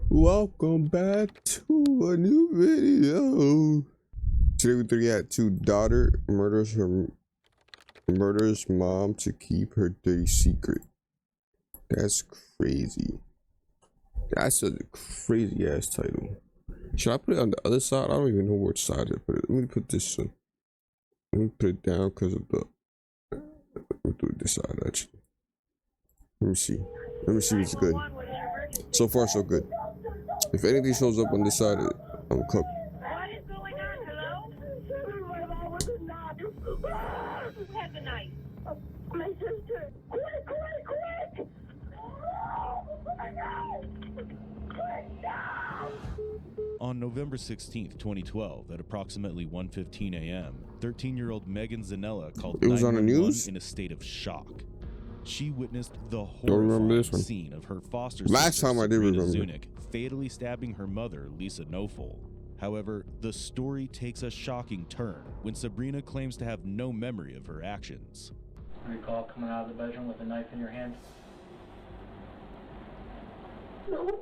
Welcome back to a new video. Today we three at daughter murders mom to keep her dirty secret. That's crazy. That's a crazy ass title. Should I put it on the other side? I don't even know which side to put it. Let me put this one. Let me put it down because of the. Let me do it this side actually. Let me see. Let me see what's good. So far, so good. If anything shows up on this side, I'm cooked. What is going on? Hello? Who had the knife? My sister. Quick! On November 16th, 2012, at approximately 1:15 a.m., 13-year-old Megan Zanella called It was on the 911 news? in a state of shock. She witnessed the remember this horrifying one. scene of her foster Last sister, time I did Sabrina remember. Zunick, fatally stabbing her mother, Lisa Knofel. However, the story takes a shocking turn when Sabrina claims to have no memory of her actions. Recall coming out of the bedroom with a knife in your hand? No.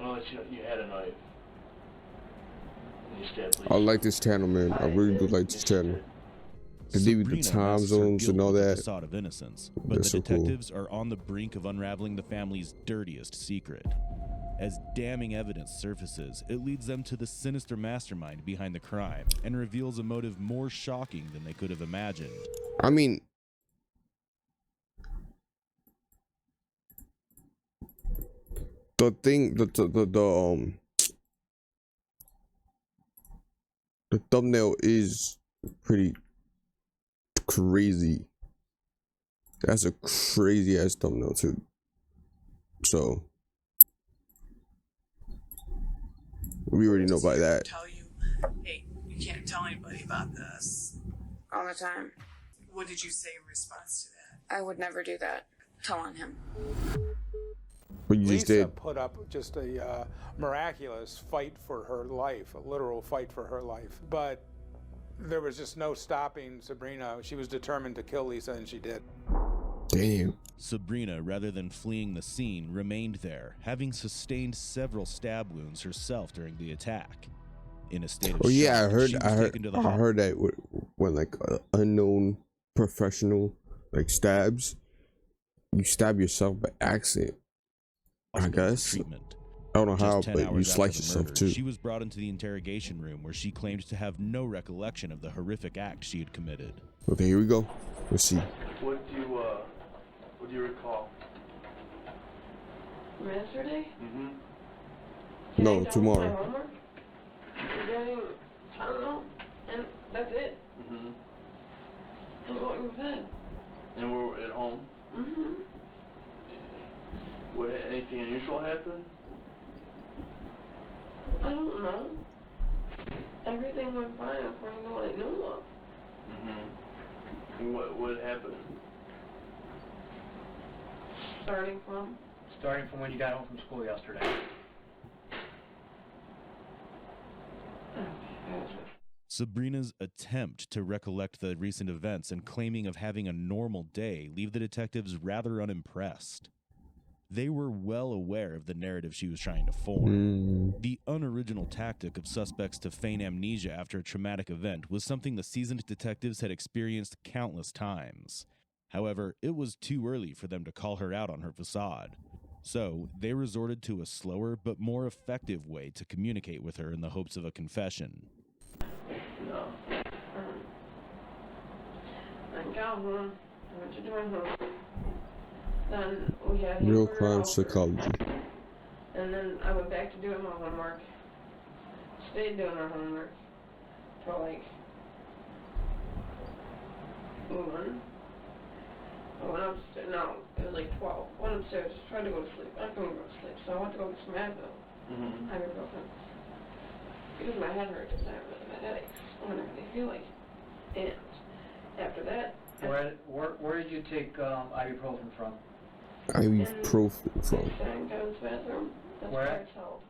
Oh, you had a knife. And you stabbed Lisa. I like this channel, man. I really do like this channel. They give you the Sabrina time masks her zones guilt and all with a that. facade of innocence, but That's the so cool. detectives are on the brink of unraveling the family's dirtiest secret. As damning evidence surfaces, it leads them to the sinister mastermind behind the crime and reveals a motive more shocking than they could have imagined. I mean, the thing, the thumbnail is pretty crazy. That's a crazy ass thumbnail too. So we already know by that. Tell you, hey, you can't tell anybody about this. All the time. What did you say in response to that? I would never do that. Tell on him. What you just Lisa did. put up just a miraculous fight for her life, a literal fight for her life. But there was just no stopping Sabrina. She was determined to kill Lisa, and she did. Damn. Sabrina, rather than fleeing the scene, remained there, having sustained several stab wounds herself during the attack. In a state of Oh yeah, shock, she was taken to the I heard that when like an unknown professional like stabs, you stab yourself by accident. I hospital for guess. treatment. I don't know how, Just 10 but you hours slice after the yourself murder, too. She was brought into the interrogation room where she claimed to have no recollection of the horrific act she had committed. Okay, here we go. Let's see. What do you recall? Yesterday? Mm-hmm. No, Getting done with tomorrow. my homework? Getting, I don't know, and that's it. Mm-hmm. I'm going to bed. And we're at home. Mm-hmm. What, anything unusual happened? I don't know. Everything went fine according to what I knew of. Mm-hmm. What happened? Starting from When you got home from school yesterday. Sabrina's attempt to recollect the recent events and claiming of having a normal day leave the detectives rather unimpressed. They were well aware of the narrative she was trying to form. The unoriginal tactic of suspects to feign amnesia after a traumatic event was something the seasoned detectives had experienced countless times. However, it was too early for them to call her out on her facade. So, they resorted to a slower but more effective way to communicate with her in the hopes of a confession. No. I got home. I went to do my homework. Then we had Real hamburger crime helper. psychology. And then I went back to doing my homework. Stayed doing my homework till like 1. I went upstairs. No, it was like 12. Went upstairs. Tried to go to sleep. I couldn't go to sleep, so I went to go get some Advil. Mm-hmm. Ibuprofen. Because my head hurt and I have really bad headaches whenever they feel like it. And after that, Where did you take ibuprofen from? Ibuprofen from. in Kevin's bathroom. That's Where? where it's held.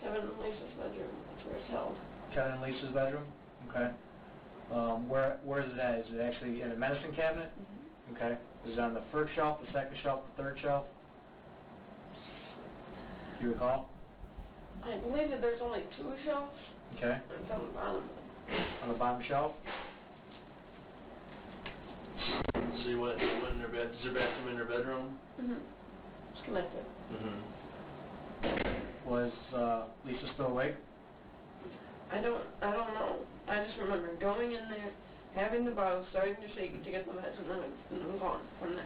Kevin and Lisa's bedroom. That's where it's held. Kevin and Lisa's bedroom? Okay. Where is it at? Is it actually in a medicine cabinet? Mm-hmm. Okay. Is it on the first shelf, the second shelf, the third shelf? Do you recall? I believe that there's only 2 shelves. Okay. It's on the bottom. On the bottom shelf? So you went in her bed, is her bathroom in her bedroom? It's connected. Was Lisa still awake? I don't know. I just remember going in there, having the bottle, starting to shake it to get the meds, and then I'm gone from there.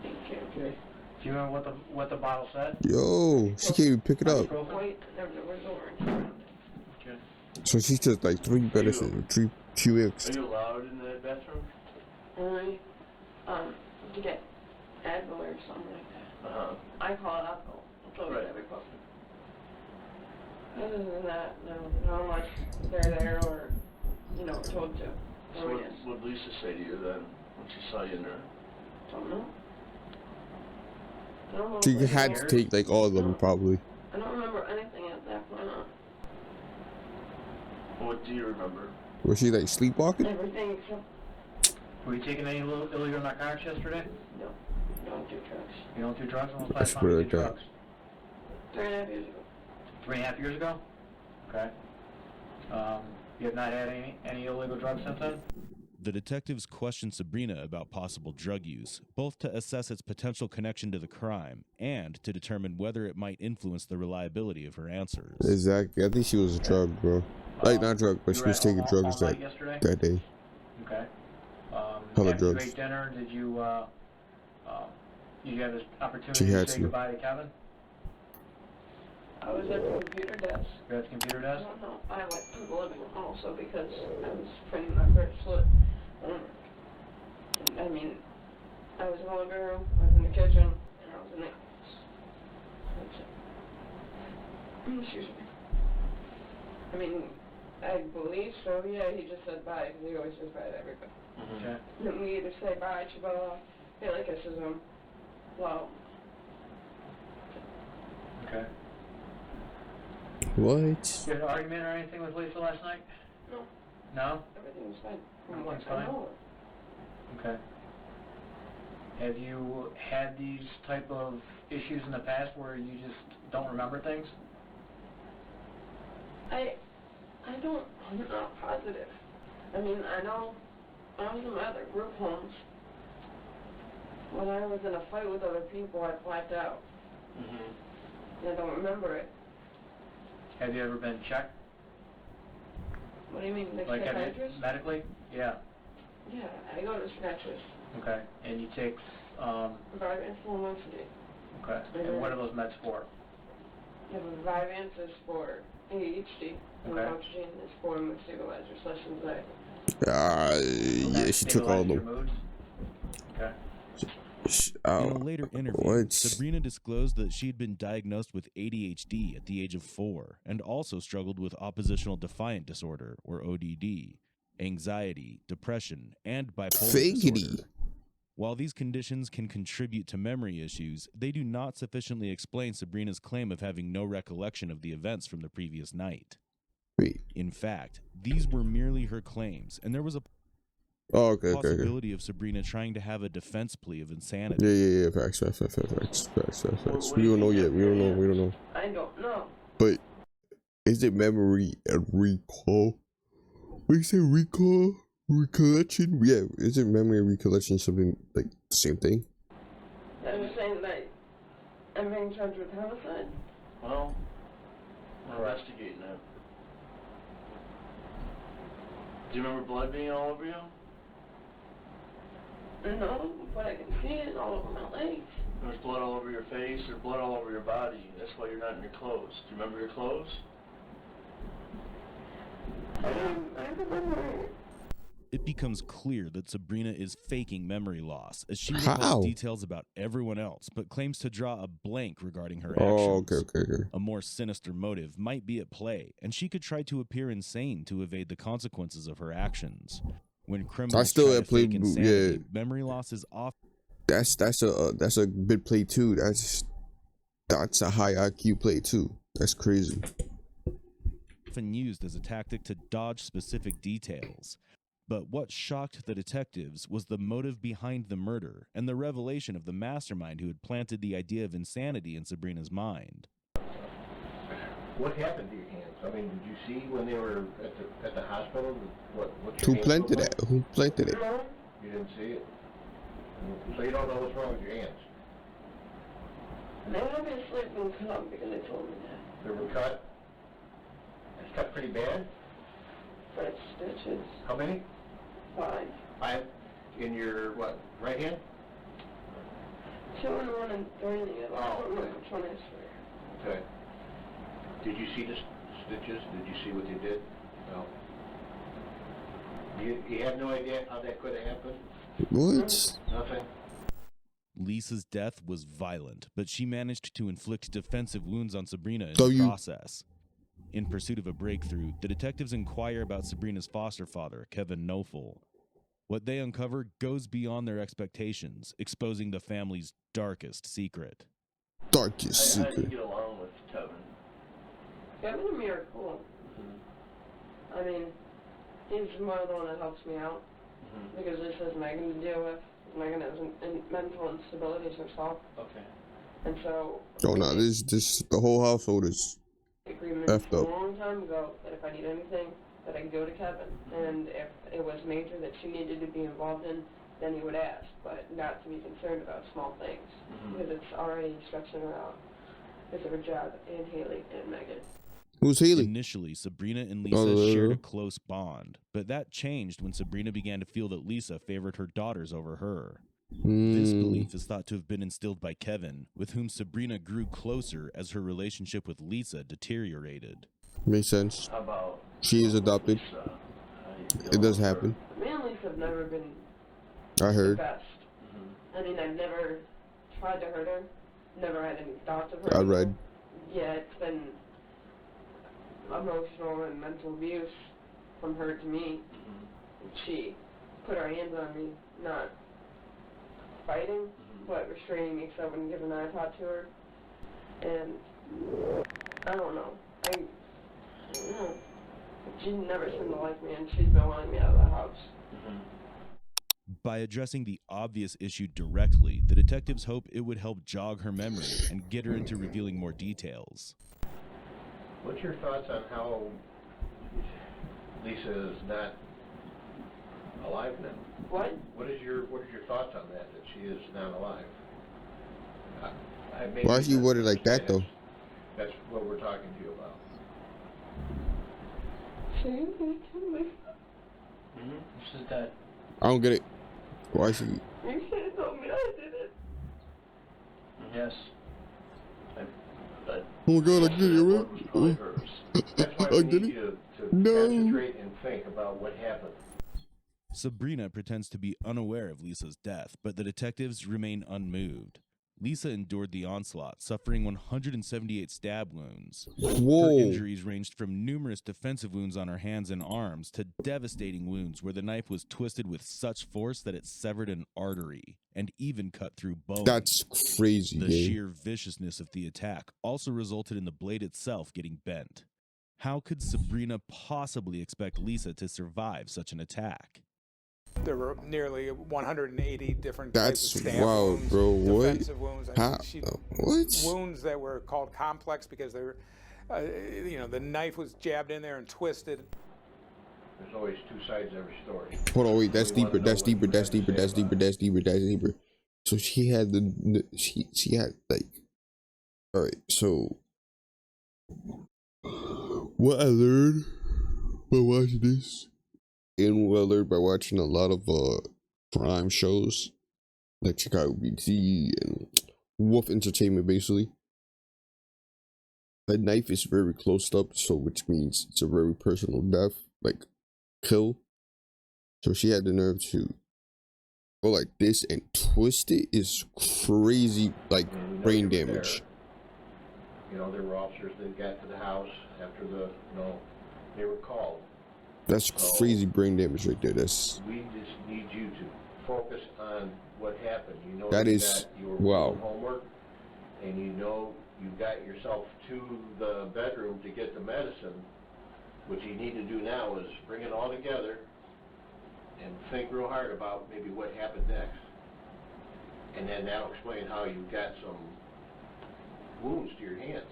Thank you. Okay. Do you remember what the bottle said? Yo, she can't even pick it up. White, there was orange around it. Okay. So she's just like 3 medicine, 3 QX. Are you allowed in that bathroom? Only, to get Advil or something like that. I call it alcohol. I'll tell you Right. every puppy. Other than that, no, not unless they're there or, told to. So what would Lisa say to you then, when she saw you in there? Don't know. I don't know She if they had to cared. take like all of them probably. I don't remember anything at that point on. What do you remember? Was she like sleepwalking? Everything except, Were you taking any illegal narcotics yesterday? no, don't do drugs. You don't do drugs? When was the That's last time you really did good. drugs? 3.5 years ago. 3.5 years ago? Okay. You have not had any illegal drugs since then? The detectives questioned Sabrina about possible drug use, both to assess its potential connection to the crime and to determine whether it might influence the reliability of her answers. Exactly. I think she was a drug, bro. Like not drug, but You she were was at taking all drugs night yesterday? that day. Okay. Hella After you drugs. ate dinner, did you have this opportunity She to had say to. goodbye to Kevin? I was at the computer desk. You're at the computer I desk? don't know. I went to the living room also because I was printing my first slip. I mean, I was in the living room, I was in the kitchen, and I was in the office. That's it. Excuse me. I mean, I believe so, yeah, he just said bye, because he always says bye to everybody. Okay. Then we either say bye, Chabella, Billy kisses him, well, Okay. What? You had an argument or anything with Lisa last night? no, No? everything was fine. From what Everything's I fine? know. Okay. Have you had these type of issues in the past where you just don't remember things? I'm not positive. I mean, I know I was in my other group homes. When I was in a fight with other people, I blacked out. I don't remember it. Have you ever been checked? What do you mean, the Like, have you, psychiatrist? medically? Yeah. Yeah, I go to the psychiatrist. Okay. And you take, Vyvanse Fluoxetine. okay. And what are those meds for? Yeah, but Vyvanse is for ADHD, and Okay. Fluoxetine is for mood stabilizer/anxiety. Yeah, she took all of Stabilizes your them. moods? Okay. In a later interview, what? Sabrina disclosed that she had been diagnosed with ADHD at the age of 4 and also struggled with oppositional defiant disorder, or ODD, anxiety, depression, and bipolar Figgity. disorder. While these conditions can contribute to memory issues, they do not sufficiently explain Sabrina's claim of having no recollection of the events from the previous night. Wait. In fact, these were merely her claims, and there was a Oh, okay. possibility of Sabrina trying to have a defense plea of insanity. Yeah. Facts. We don't know yet. We don't know. I don't know. But is it memory and recall? We say recall, recollection. Yeah, is it memory and recollection something like the same thing? I'm just saying that I'm being charged with homicide. Well, we're investigating it. Do you remember blood being all over you? No, but I can see it all over my legs. There's blood all over your face, there's blood all over your body. That's why you're not in your clothes. Do you remember your clothes? I remember it. It becomes clear that Sabrina is faking memory loss, as she How? recalls details about everyone else, but claims to draw a blank regarding her Oh, actions. okay. A more sinister motive might be at play, and she could try to appear insane to evade the consequences of her actions. When criminals still try have to fake played- insanity, memory loss is often That's a big play too. That's a high IQ play too. That's crazy. used as a tactic to dodge specific details. But what shocked the detectives was the motive behind the murder and the revelation of the mastermind who had planted the idea of insanity in Sabrina's mind. What happened to your hands? I mean, did you see when they were at the hospital what your Who hands planted looked that? Who planted it? No, You didn't see it? So you don't know what's wrong with your hands? they obviously been cut because they told me that. They were cut? It's cut pretty bad? 5 stitches, How many? 5. 5? In your, what, right hand? 2 and 1 and 3 in the other. I Oh, don't know okay. which one is for. Okay. Did you see the stitches? Did you see what they did? No. You have no idea how that could have happened? What? Nothing? Lisa's death was violent, but she managed to inflict defensive wounds on Sabrina in So the you- process. In pursuit of a breakthrough, the detectives inquire about Sabrina's foster father, Kevin Nofel. What they uncover goes beyond their expectations, exposing the family's darkest secret. Darkest How did you secret. get along with Kevin? Kevin and me are cool. I mean, he's more the one that helps me out. Because this has Megan to deal with. Megan has mental instabilities herself. Okay. And so, Oh no, this the whole household is agreement effed a up. long time ago that if I need anything, that I could go to Kevin. And if it was major that she needed to be involved in, then he would ask. But not to be concerned about small things. Because it's already stretching her out. Because of her job, and Haley, and Megan. Who's Haley? Initially, Sabrina and Lisa Oh, shared a close bond, but that changed when Sabrina began to feel that Lisa favored her daughters over her. This belief is thought to have been instilled by Kevin, with whom Sabrina grew closer as her relationship with Lisa deteriorated. Makes sense. How about She is adopted. Lisa? How do you feel It does about her? happen. Me and Lisa have never been I the heard. best. I mean, I've never tried to hurt her. Never had any thoughts of I hurting her. read. Yeah, it's been emotional and mental abuse from her to me. She put her hands on me, not fighting, but restraining me because I wouldn't give an iPod to her. And I don't know. I don't know. She never seemed to like me, and she's been wanting me out of the house. By addressing the obvious issue directly, the detectives hope it would help jog her memory and get her into revealing more details. What's your thoughts on how Lisa is not alive now? What? What is your thoughts on that she is not alive? Why is she worded like that, though? That's what we're talking to you about. She didn't kill me. This is that. I don't get it. Why is she? You should have told me I did it. Yes. But Oh my god, I did it, what was probably right? hers. That's why I we did need it. you to No. concentrate and think about what happened. Sabrina pretends to be unaware of Lisa's death, but the detectives remain unmoved. Lisa endured the onslaught, suffering 178 stab wounds. Her Whoa. injuries ranged from numerous defensive wounds on her hands and arms to devastating wounds where the knife was twisted with such force that it severed an artery and even cut through bone. That's crazy, The gang. sheer viciousness of the attack also resulted in the blade itself getting bent. How could Sabrina possibly expect Lisa to survive such an attack? There were nearly 180 different That's types of stab wild, wounds, bro. What? defensive wounds. I mean, How? What? wounds that were called complex because they were, the knife was jabbed in there and twisted. There's always two sides to every story. Hold on, wait. That's We wanna deeper. know That's what deeper. you That's have to deeper. say That's about deeper. it. That's deeper. That's deeper. So she had she had like. All right. So what I learned by watching this, and what I learned by watching a lot of crime shows, like Chicago BT and Wolf Entertainment, basically. The knife is very close up, so which means it's a very personal death, like kill. So she had the nerve to go like this and twist it is crazy, like And we know brain you were damage. there. There were officers that got to the house after they were called. That's crazy brain damage right there. That's We just need you to focus on what happened. You know That you is- got your wow. homework, and you know you got yourself to the bedroom to get the medicine. What you need to do now is bring it all together and think real hard about maybe what happened next. And then that'll explain how you got some wounds to your hands.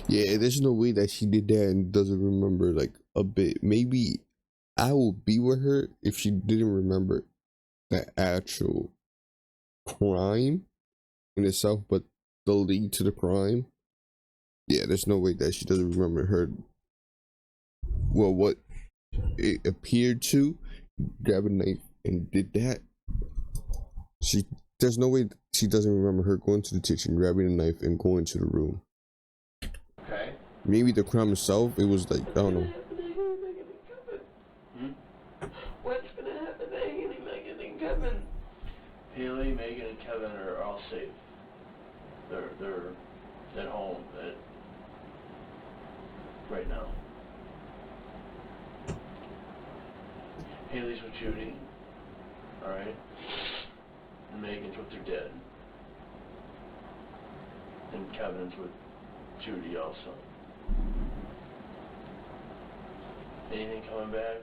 Yeah, there's no way that she did that and doesn't remember like a bit. Maybe I would be with her if she didn't remember the actual crime in itself, but the lead to the crime. Yeah, there's no way that she doesn't remember her. Well, what it appeared to grab a knife and did that. There's no way she doesn't remember her going to the kitchen, grabbing a knife, and going to the room. Okay? Maybe the crime itself, it was like, I don't know. What's gonna happen to Haley, Megan, and Kevin? Haley, Megan, and Kevin are all safe. They're at home right now. Haley's with Judy, alright? And Megan's with her dad. And Kevin's with Judy also. Anything coming back?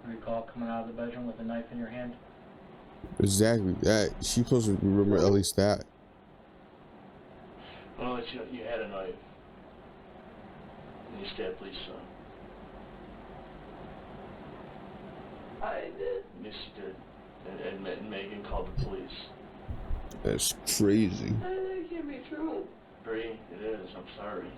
Recall coming out of the bedroom with a knife in your hand? Exactly that. She's supposed to remember at least that. Well, you had a knife. And you stabbed Lisa. I did. Yes, you did. And Megan called the police. That's crazy. That can't be true. Bree, it is. I'm sorry.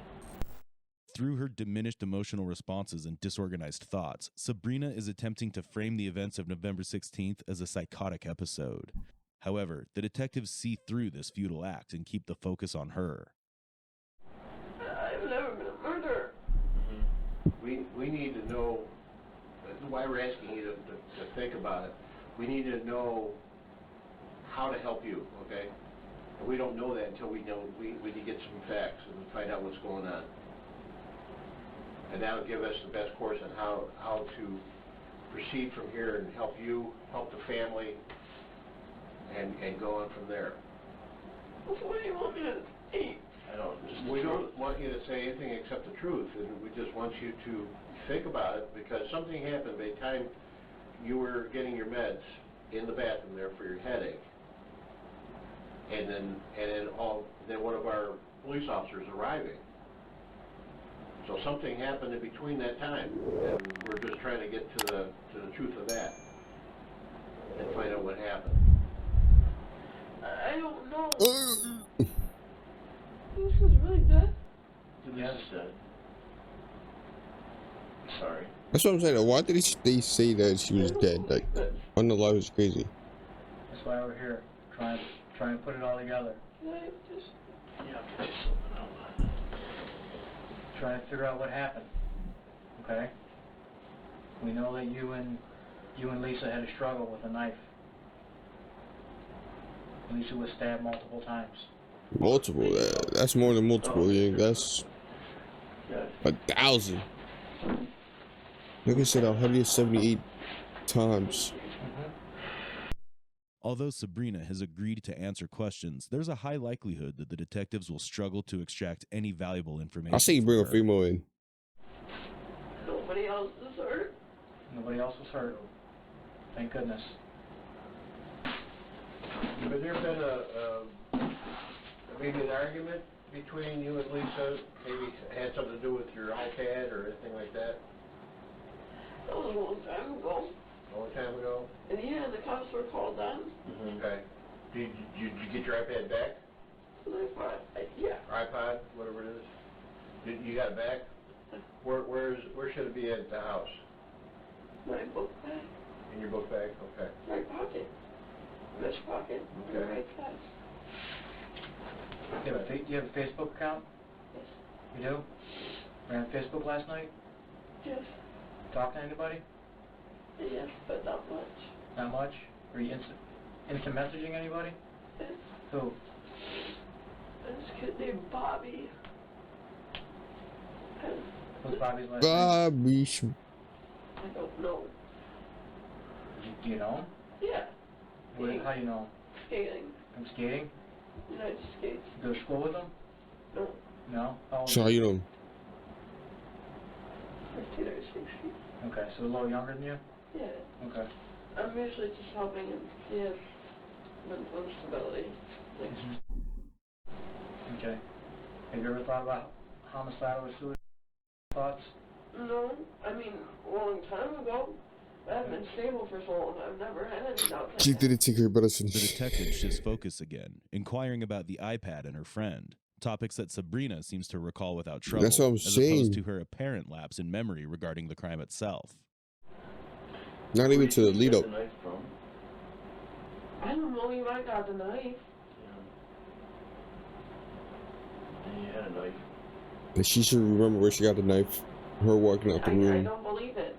Through her diminished emotional responses and disorganized thoughts, Sabrina is attempting to frame the events of November 16th as a psychotic episode. However, the detectives see through this futile act and keep the focus on her. I've never been a murderer. We need to know, that's why we're asking you to think about it. We need to know how to help you, okay? And we don't know that until we know, we can get some facts and find out what's going on. And that'll give us the best course on how to proceed from here and help you, help the family, and go on from there. What do you want me to eat? We don't want you to say anything except the truth, and we just want you to think about it, because something happened by the time you were getting your meds in the bathroom there for your headache, and then one of our police officers arriving. So something happened in between that time, and we're just trying to get to the truth of that and find out what happened. I don't know. This is really dead. Yes, dead. Sorry. That's what I'm saying. Why did they say that she was dead? Like, on the live is crazy. That's why we're here, trying to put it all together. Can I just... Yeah, I'll get you something out. Trying to figure out what happened. Okay? We know that you and Lisa had a struggle with a knife. Lisa was stabbed multiple times. Multiple. That's more than multiple. Yeah, that's 1,000. Like I said, 178 times. Although Sabrina has agreed to answer questions, there's a high likelihood that the detectives will struggle to extract any valuable information. I say you bring a from her. female in. Nobody else is hurt. Nobody else was hurt. Thank goodness. Has there been maybe an argument between you and Lisa? Maybe had something to do with your iPad or anything like that? That was a long time ago. A long time ago? And yeah, the cops were called on. Okay. Did you get your iPad back? Yeah. Or iPod, whatever it is? You got it back? Where should it be at the house? My book bag. In your book bag? Okay. My pocket. This pocket. Okay. Right side. You have a Facebook account? Yes. You do? Ran Facebook last night? Yes. Talk to anybody? Yes, but not much. Not much? Are you instant messaging anybody? Yes. Who? This kid named Bobby. And Who's Bobby's last name? Bobby. I don't know. Do you know him? Yeah. How do you know him? Skating. From skating? United States. You go to school with him? No. No? How old So how is he? you know? 15 or 16. Okay, so a little younger than you? Yeah. Okay. I'm usually just helping him. He has mental instability. Okay. Have you ever thought about homicidal or suicide thoughts? No, I mean, a long time ago. I've been stable for so long, I've never had any doubts. She didn't take her medicine. The detective shifts focus again, inquiring about the iPad and her friend, topics that Sabrina seems to recall without trouble, That's what I'm as saying. opposed to her apparent lapse in memory regarding the crime itself. Not even to the lead up. Where did you get the knife from? I don't believe I got the knife. Yeah. And you had a knife. And she should remember where she got the knife. Her walking out the I room. don't believe it.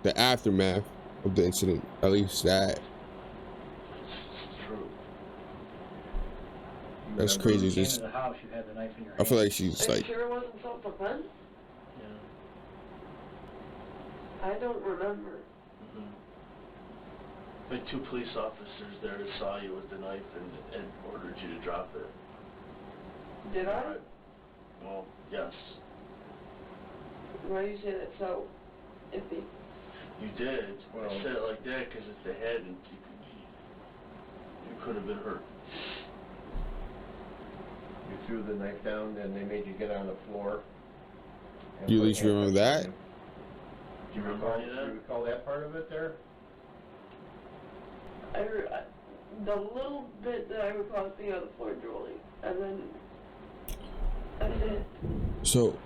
The aftermath of the incident. At least that. It's true. That's You crazy. came Just, to the house, you had the knife in your I hand. feel like she's Are like, you sure it wasn't self-defense? Yeah. I don't remember. Mm-hmm. Like 2 police officers there that saw you with the knife and ordered you to drop it. Did I? Right. Well, yes. Why do you say that so iffy? You did. Well- I said it like that because if they hadn't, you could have been hurt. You threw the knife down, and they made you get on the floor. and Do you at put least remember handcuffs on that? you. Do you remember any of Do that? you recall that part of it there? The little bit that I recall is being on the floor drooling, and then that's it. so,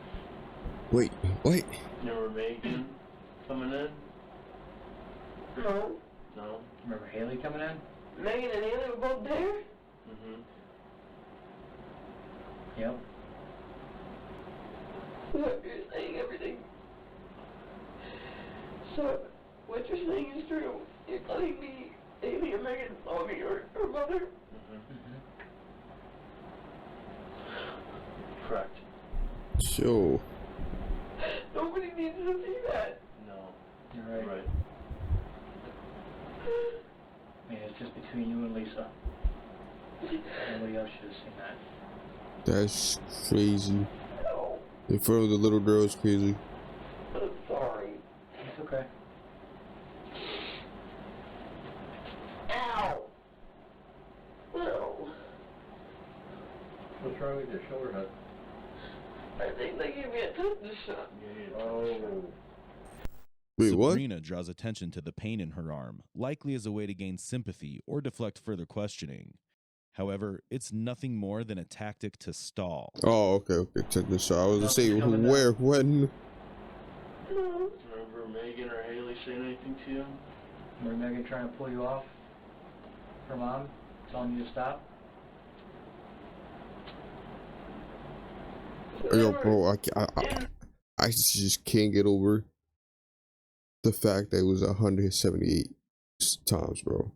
wait, what? You remember Megan coming in? No. No? Remember Haley coming in? Megan and Haley were both there? Mm-hmm. Yep. Look, you're saying everything. So, what you're saying is true. You're telling me Haley and Megan saw me or her mother? Mm-hmm. Correct. So, Nobody needs to see that. No. You're right. Right. I mean, it's just between you and Lisa. Nobody else should have seen that. that's crazy. No, In front of the little girl is crazy. I'm sorry. It's okay. Ow! No. What's wrong with your shoulder, hon? I think they gave me a tetanus shot. Yeah, Oh. Wait, what? Sabrina draws attention to the pain in her arm, likely as a way to gain sympathy or deflect further questioning. However, it's nothing more than a tactic to stall. Oh, okay. Check this out. I was gonna say, Nothing's coming where, when? No. Remember Megan or Haley saying anything to you? Remember Megan trying to pull you off? Her mom telling you to stop? Yo, bro, I just can't get over the fact that it was 178 times, bro.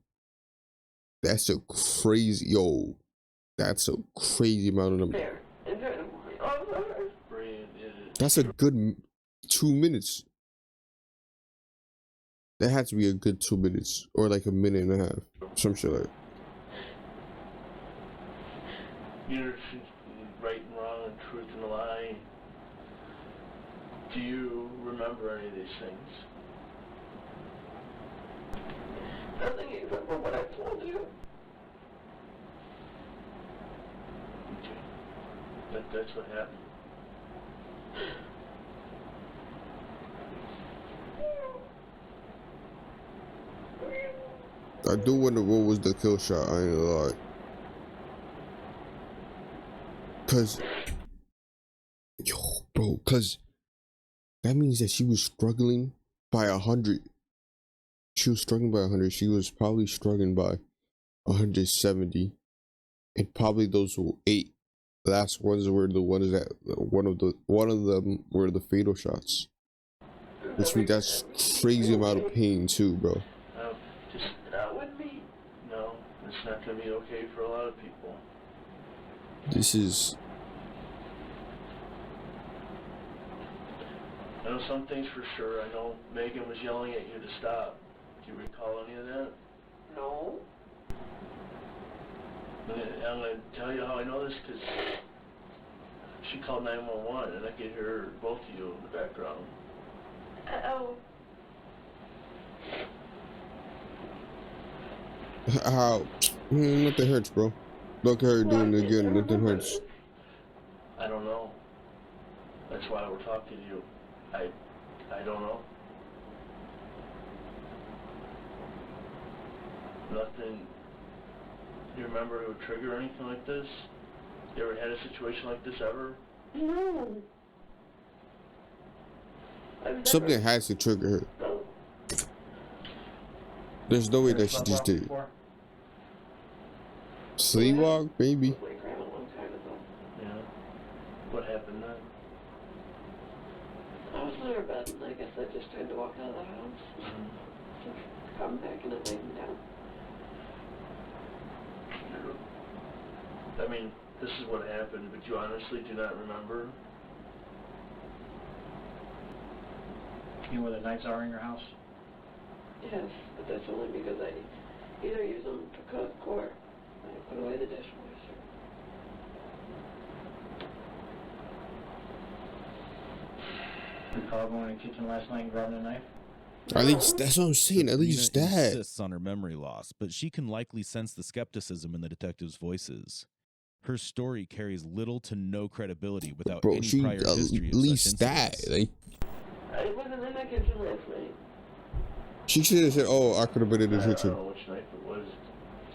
That's a crazy, that's a crazy amount of number. There. And trying to pull me off of her. Brilliant. That's a good 2 minutes. That had to be a good 2 minutes, or like a minute and a half, some shit like that. You know, right and wrong and truth and a lie. Do you remember any of these things? Nothing except for what I told you. Okay. That's what happened. I do wonder what was the kill shot, I ain't gonna lie. Cause, cause that means that she was struggling by 100. She was struggling by 100. She was probably struggling by 170. And probably those 8 last ones were the ones that, one of them were the fatal shots. Which means that's crazy amount of pain too, bro. Just Not with me. no, it's not gonna be okay for a lot of people. This is, I know some things for sure. I know Megan was yelling at you to stop. Do you recall any of that? No. I'm going to tell you how I know this because she called 911 and I could hear both of you in the background. Oh. how, nothing hurts, bro. Look at her doing it again, nothing hurts. I don't know. That's why we're talking to you. I don't know. Nothing. You remember it would trigger anything like this? You ever had a situation like this ever? No. Something has to trigger her. There's no way that she just did it. Sleepwalk, maybe. My grandma a long time ago. Yeah. What happened then? I was in her bed, and I guess I just tried to walk out of the house. Come back and it laid me down. I mean, this is what happened, but you honestly do not remember? You know where the knives are in your house? Yes, but that's only because I either use them to cook or I put away the dishwasher. Recall going to the kitchen last night and grabbing a knife? At least that's what I'm saying. At least Sabrina that. insists on her memory loss, but she can likely sense the skepticism in the detective's voices. Her story carries little to no credibility without Bro, any she prior at history of least such that. incidents. Like, I wasn't in the kitchen last night. she should have said, "Oh, I could have been in the I don't kitchen." know which knife it was.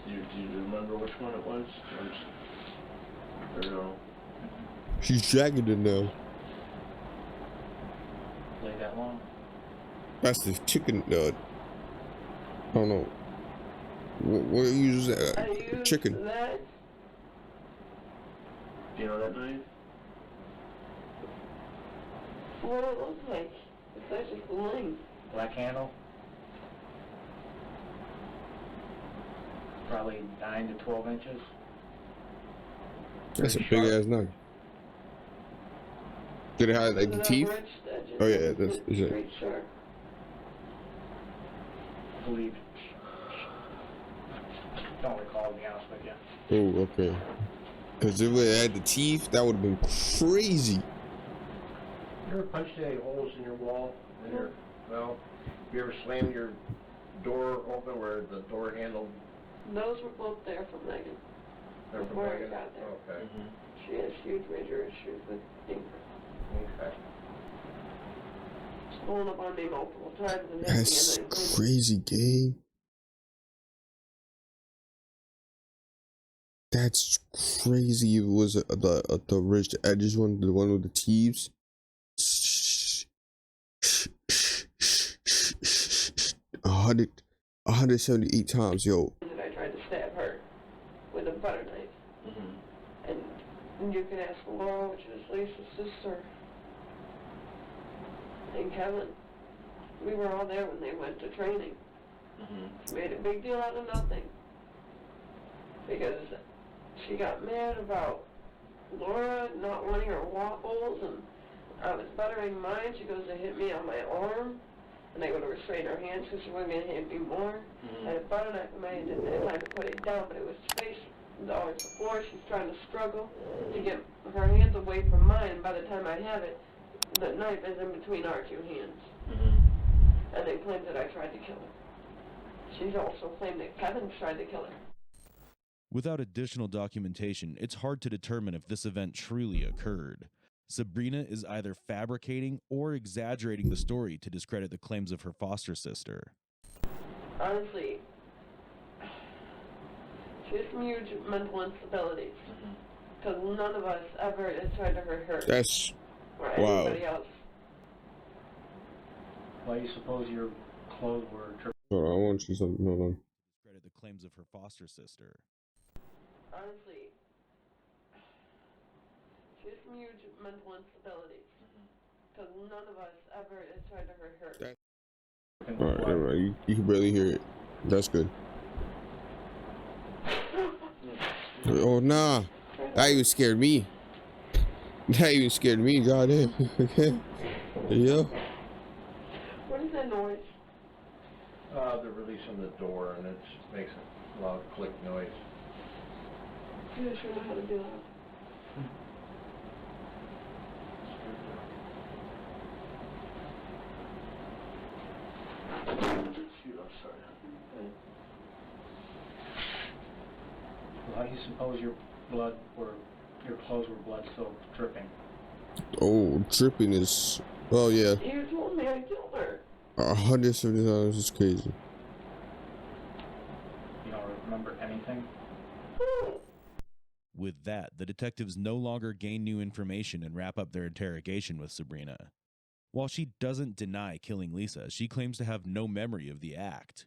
Do you remember which one it was? I don't know. She's dragging it now. Lay that long? That's the chicken. I don't know. What use I that? used Chicken. that. Do you know that knife? What it looks like. It's like just a length. Black handle? Probably 9 to 12 inches. That's a Very big sharp. ass knife. Did it have like the With teeth? ridged edges. Oh, yeah, It's that's- is it- straight sharp. I believe. Don't recall, to be honest with you. Oh, okay. Because if it had the teeth, that would have been crazy. You ever punched any holes in your wall? Well, you ever slammed your door open where the door handle? Those were both there from Megan. Never Before I broken? got there. Okay. She has huge major issues with ink. Okay. It's blown up on me multiple times and hit That's me and then crazy, gang. That's crazy. It was the ridged edges one, the one with the teeth. 178 times, yo. that I tried to stab her with a butter knife. And you can ask Laura, which is Lisa's sister, and Kevin. We were all there when they went to training. Made a big deal out of nothing. Because she got mad about Laura not wanting her waffles, and I was buttering mine. She goes to hit me on my arm, and I go to restrain her hands because she wasn't going to hit me more. I had a butter knife in my hand, and I had to put it down, but it was facing towards the floor. She's trying to struggle to get her hands away from mine, and by the time I have it, the knife is in between our two hands. And they claimed that I tried to kill her. She's also claimed that Kevin tried to kill her. Without additional documentation, it's hard to determine if this event truly occurred. Sabrina is either fabricating or exaggerating the story to discredit the claims of her foster sister. Honestly, she has some huge mental instabilities. Because none of us ever has tried to hurt her. That's or wow. anybody else. Why do you suppose your clothes were tripped? Hold on, I want to see something. Hold on. Discredit the claims of her foster sister. Honestly, she has some huge mental instabilities. Because none of us ever has tried to hurt her. Alright, never mind. You can barely hear it. That's good. Oh, nah. That even scared me. That even scared me, goddamn. Okay. Yeah. What is that noise? They're releasing the door and it makes a loud click noise. You guys sure know how to do that. Shoot, I'm sorry. Why do you suppose your blood were your clothes were blood soaked, dripping. Oh, dripping is. Oh yeah, You told me I killed her. $170 is crazy. You don't remember anything? With that, the detectives no longer gain new information and wrap up their interrogation with Sabrina. While she doesn't deny killing Lisa, she claims to have no memory of the act.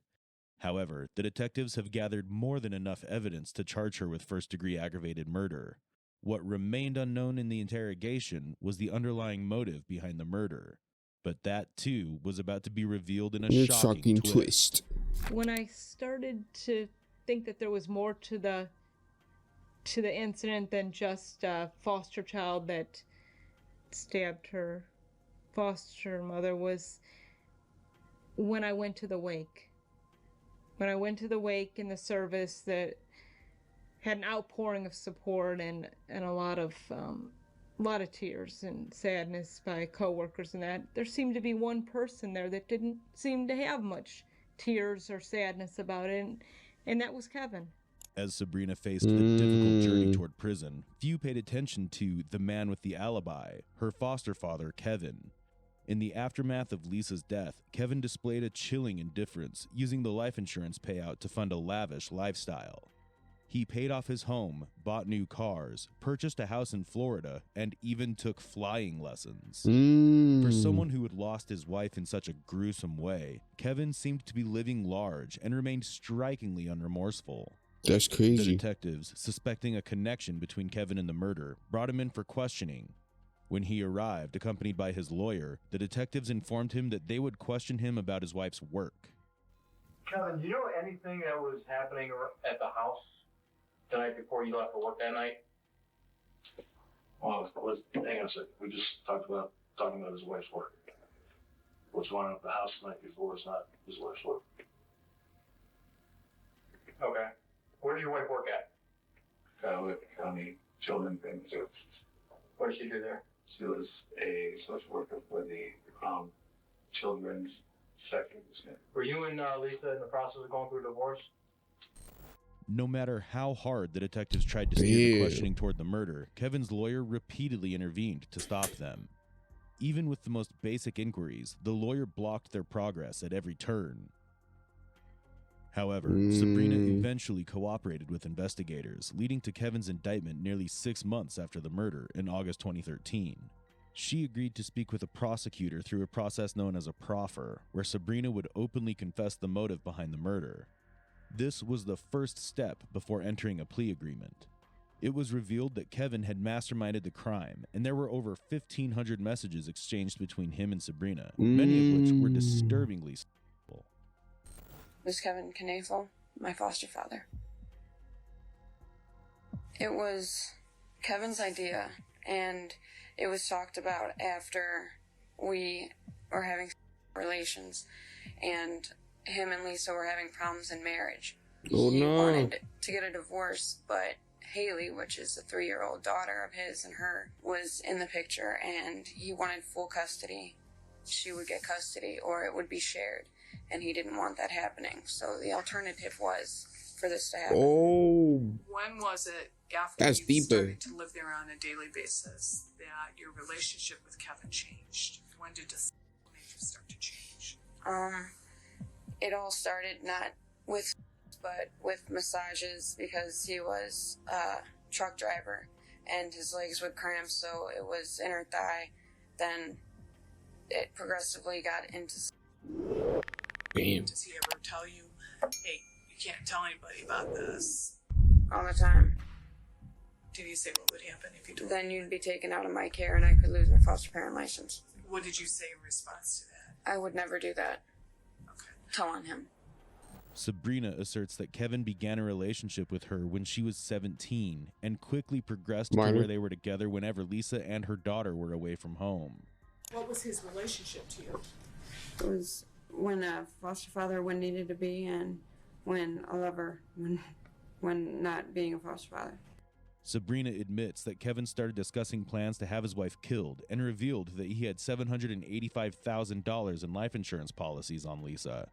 However, the detectives have gathered more than enough evidence to charge her with first-degree aggravated murder. What remained unknown in the interrogation was the underlying motive behind the murder. But that, too, was about to be revealed in a shocking twist. When I started to think that there was more to the incident than just a foster child that stabbed her foster mother, was when I went to the wake. When I went to the wake in the service that had an outpouring of support and a lot of tears and sadness by coworkers, and that there seemed to be one person there that didn't seem to have much tears or sadness about it, and that was Kevin. As Sabrina faced the difficult journey toward prison, few paid attention to the man with the alibi, her foster father, Kevin. In the aftermath of Lisa's death, Kevin displayed a chilling indifference, using the life insurance payout to fund a lavish lifestyle. He paid off his home, bought new cars, purchased a house in Florida, and even took flying lessons. For someone who had lost his wife in such a gruesome way, Kevin seemed to be living large and remained strikingly unremorseful. That's crazy. The detectives, suspecting a connection between Kevin and the murder, brought him in for questioning. When he arrived, accompanied by his lawyer, the detectives informed him that they would question him about his wife's work. Kevin, do you know anything that was happening at the house the night before you left for work that night? Well, hang on a second. We just talking about his wife's work. What's going on at the house the night before is not his wife's work. Okay. Where did your wife work at? County Children's Institute. What did she do there? She was a social worker for the children's section. Were you and Lisa in the process of going through a divorce? No matter how hard the detectives tried to steer the questioning toward the murder, Kevin's lawyer repeatedly intervened to stop them. Even with the most basic inquiries, the lawyer blocked their progress at every turn. However, Sabrina eventually cooperated with investigators, leading to Kevin's indictment nearly 6 months after the murder in August 2013. She agreed to speak with a prosecutor through a process known as a proffer, where Sabrina would openly confess the motive behind the murder. This was the first step before entering a plea agreement. It was revealed that Kevin had masterminded the crime, and there were over 1,500 messages exchanged between him and Sabrina, many of which were disturbingly simple. Was Kevin Knafel my foster father? It was Kevin's idea, and it was talked about after we were having relations, and him and Lisa were having problems in marriage. Oh, he no. wanted to get a divorce, but Haley, which is a 3-year-old daughter of his and her, was in the picture, and he wanted full custody. She would get custody, or it would be shared, and he didn't want that happening. So the alternative was for this to happen. Oh, When was it after That's you deeper. started to live there on a daily basis that your relationship with Kevin changed? When did this relationship start to change? It all started not with, but with massages, because he was a truck driver and his legs would cramp, so it was inner thigh. Then it progressively got into. damn. Does he ever tell you, hey, you can't tell anybody about this? All the time. Did he say what would happen if you told? Then you'd be taken out of my care and I could lose my foster parent license. What did you say in response to that? I would never do that. Okay. Tell on him. Sabrina asserts that Kevin began a relationship with her when she was 17 and quickly progressed to Minor. where they were together whenever Lisa and her daughter were away from home. What was his relationship to you? It was when a foster father when needed to be, and when a lover when not being a foster father. Sabrina admits that Kevin started discussing plans to have his wife killed and revealed that he had $785,000 in life insurance policies on Lisa.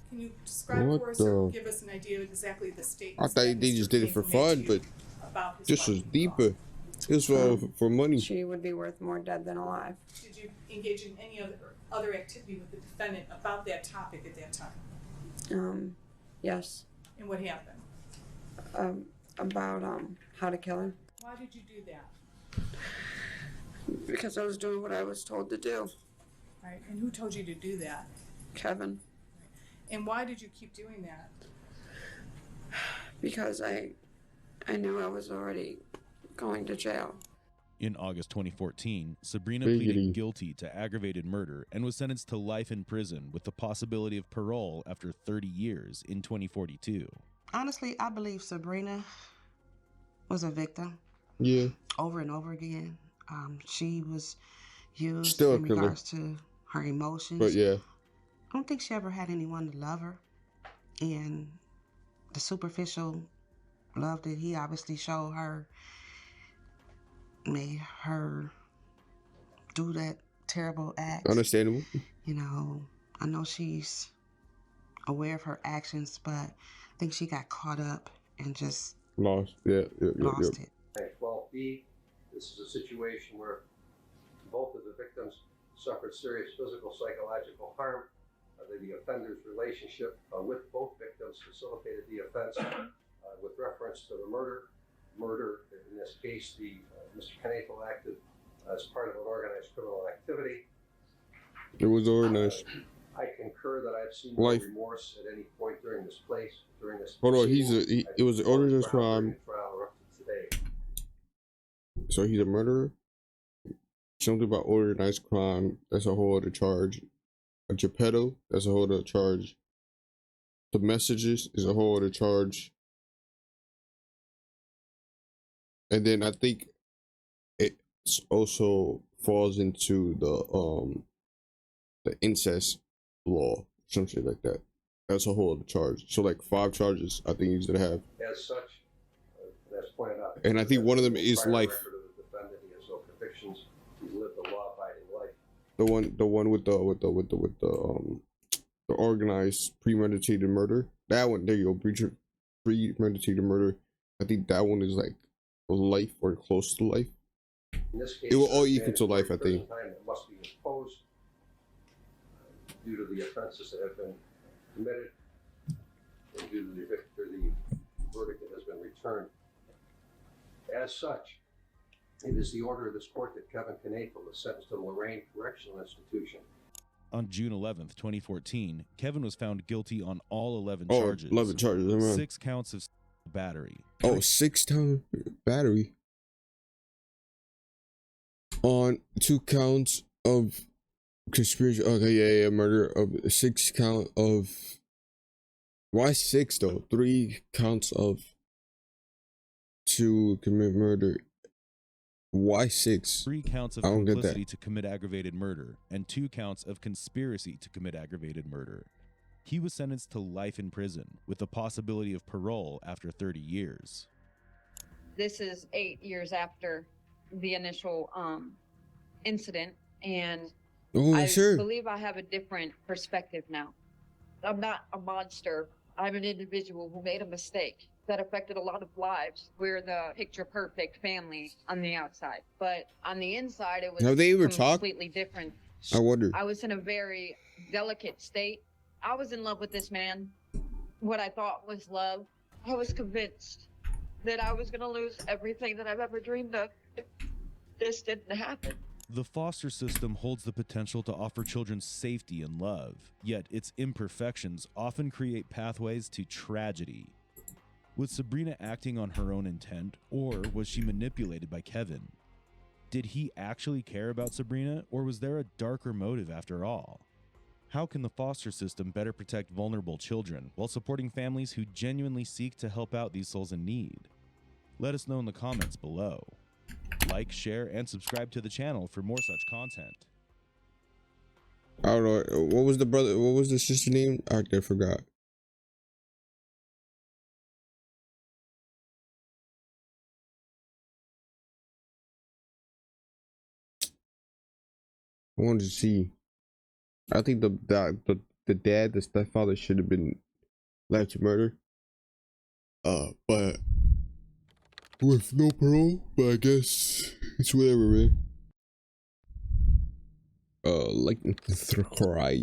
Can you describe What for us the- or give us an idea of exactly the statements? I thought that they Mr. just did it King for made fun, to you but about his this wife was and deeper. It was for money. She would be worth more dead than alive. Did you engage in any other activity with the defendant about that topic at that time? Yes. And what happened? About how to kill her. Why did you do that? Because I was doing what I was told to do. Right. And who told you to do that? Kevin. And why did you keep doing that? Because I knew I was already going to jail. In August 2014, Sabrina Biggity. pleaded guilty to aggravated murder and was sentenced to life in prison with the possibility of parole after 30 years in 2042. Honestly, I believe Sabrina was a victim. Yeah. Over and over again. She was used Still a in killer. regards to her emotions. But yeah. I don't think she ever had anyone to love her. And the superficial love that he obviously showed her made her do that terrible act. Understandable. You know, I know she's aware of her actions, but I think she got caught up and just Lost. Yeah. lost it. 12B, this is a situation where both of the victims suffered serious physical, psychological harm. The offender's relationship with both victims facilitated the offense with reference to the murder. Murder, in this case, Mr. Knathel acted as part of an organized criminal activity. It was organized. I concur that I've seen no Life. remorse at any point during this place, during this Hold on, proceeding. it was an organized crime. Trial or up to today. So he's a murderer. Something about organized crime. That's a whole other charge. A Geppetto. That's a whole other charge. The messages is a whole other charge. And then I think it also falls into the incest law, some shit like that. That's a whole other charge. So like 5 charges I think he's gonna have. As such, as pointed out. And I think one of them is prior life. record of the defendant, he has no convictions. He's lived a law-abiding life. The one with the organized premeditated murder. That one, there you go, premeditated murder. I think that one is like life or close to life. In this case, It will all there's equal to life, I mandatory think. prison time that must be imposed due to the offenses that have been committed and due to the verdict that has been returned. As such, it is the order of this court that Kevin Knathel is sentenced to Lorraine Correctional Institution. On June 11th, 2014, Kevin was found guilty on all 11 Oh, charges. 11 charges, I remember. 6 counts of battery. Oh, 6-time battery. On 2 counts of conspiracy. Okay, yeah, murder of 6 count of. Why 6 though? 3 counts of to commit murder. Why 6? 3 counts of I don't get complicity that. to commit aggravated murder and 2 counts of conspiracy to commit aggravated murder. He was sentenced to life in prison with the possibility of parole after 30 years. This is 8 years after the initial incident, and Oh, I sure. believe I have a different perspective now. I'm not a monster. I'm an individual who made a mistake that affected a lot of lives. We're the picture-perfect family on the outside, but on the inside, it was Have they ever talked? completely different. I wonder. I was in a very delicate state. I was in love with this man, what I thought was love. I was convinced that I was going to lose everything that I've ever dreamed of. This didn't happen. The foster system holds the potential to offer children safety and love, yet its imperfections often create pathways to tragedy. Was Sabrina acting on her own intent, or was she manipulated by Kevin? Did he actually care about Sabrina, or was there a darker motive after all? How can the foster system better protect vulnerable children while supporting families who genuinely seek to help out these souls in need? Let us know in the comments below. Like, share, and subscribe to the channel for more such content. I don't know. What was the sister name? I forgot. I wanted to see. I think the dad, the stepfather, should have been led to murder. But with no parole, but I guess it's whatever, man. Like and subscribe.